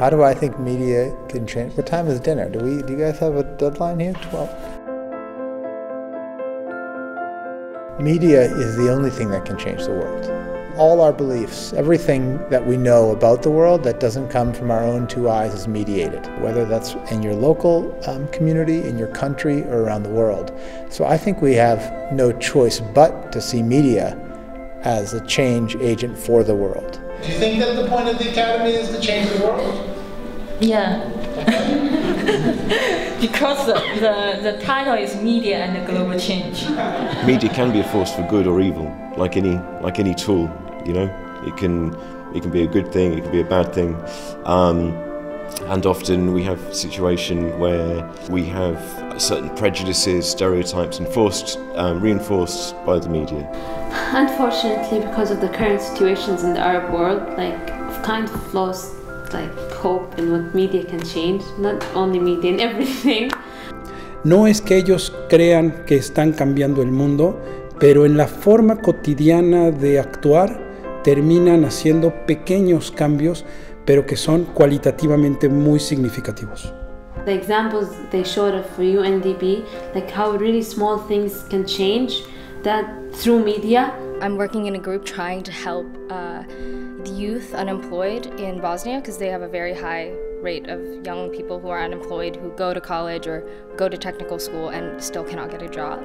How do I think media can change? What time is dinner? Do you guys have a deadline here? 12? Media is the only thing that can change the world. All our beliefs, everything that we know about the world that doesn't come from our own two eyes is mediated, whether that's in your local community, in your country, or around the world. So I think we have no choice but to see media as a change agent for the world. Do you think that the point of the Academy is to change the world? Yeah. Because the title is Media and the Global Change. Media can be a force for good or evil, like any tool, you know. It can be a good thing, it can be a bad thing. And often we have a situation where we have certain prejudices, stereotypes reinforced by the media. Unfortunately, because of the current situations in the Arab world, I've kind of lost hope in what media can change, not only media, in everything. No es que ellos crean que están cambiando el mundo, pero en la forma cotidiana de actuar terminan haciendo pequeños cambios, pero que son cualitativamente muy significativos. The examples they showed of UNDP, how really small things can change that through media. I'm working in a group trying to help the youth unemployed in Bosnia, because they have a very high rate of young people who are unemployed who go to college or go to technical school and still cannot get a job.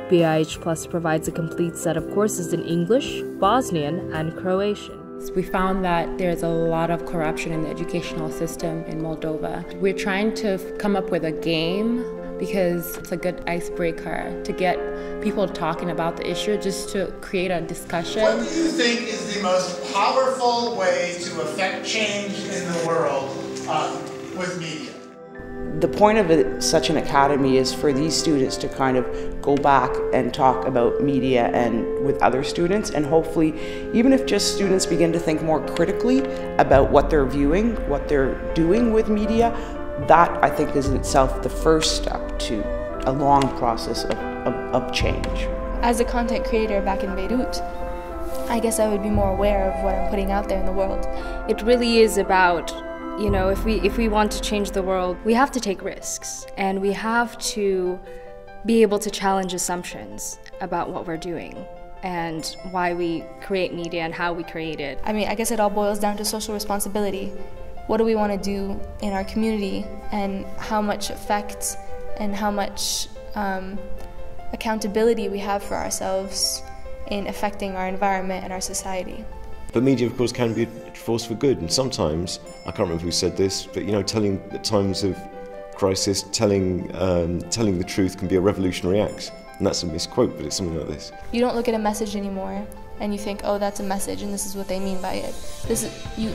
BIH Plus provides a complete set of courses in English, Bosnian, and Croatian. We found that there's a lot of corruption in the educational system in Moldova. We're trying to come up with a game because it's a good icebreaker to get people talking about the issue, just to create a discussion. What do you think is the most powerful way to affect change in the world with media? The point of such an academy is for these students to kind of go back and talk about media and with other students, and hopefully, even if just students begin to think more critically about what they're viewing, what they're doing with media, that I think is in itself the first step to a long process of change. As a content creator back in Beirut, I guess I would be more aware of what I'm putting out there in the world. It really is about, you know, if we want to change the world, we have to take risks, and we have to be able to challenge assumptions about what we're doing and why we create media and how we create it. I mean, I guess it all boils down to social responsibility. What do we want to do in our community, and how much effect and how much accountability we have for ourselves in affecting our environment and our society. But media, of course, can be a force for good, and sometimes, I can't remember who said this, but you know, telling at times of crisis, telling the truth can be a revolutionary act. And that's a misquote, but it's something like this. You don't look at a message anymore and you think, oh, that's a message and this is what they mean by it.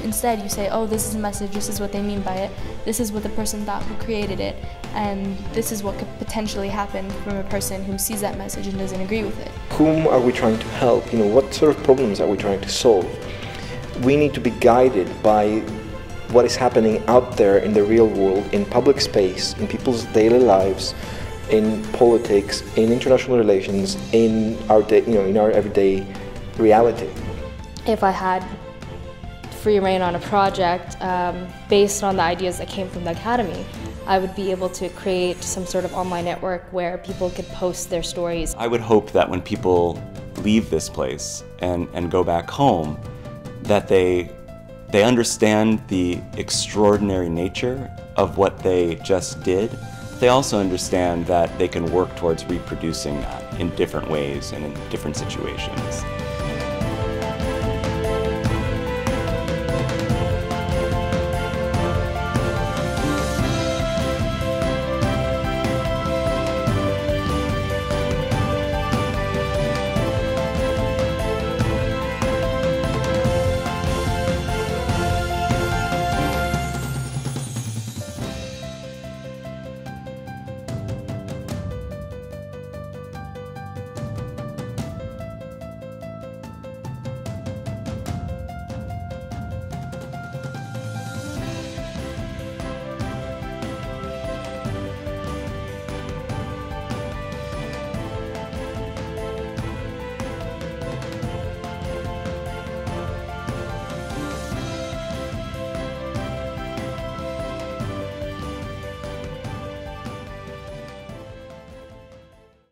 Instead you say, oh, this is a message, this is what they mean by it, this is what the person thought who created it, and this is what could potentially happen from a person who sees that message and doesn't agree with it. Whom are we trying to help? You know, what sort of problems are we trying to solve? We need to be guided by what is happening out there in the real world, in public space, in people's daily lives, in politics, in international relations, in our in our everyday reality. If I had free reign on a project based on the ideas that came from the Academy, I would be able to create some sort of online network where people could post their stories. I would hope that when people leave this place and go back home, that they understand the extraordinary nature of what they just did. They also understand that they can work towards reproducing that in different ways and in different situations.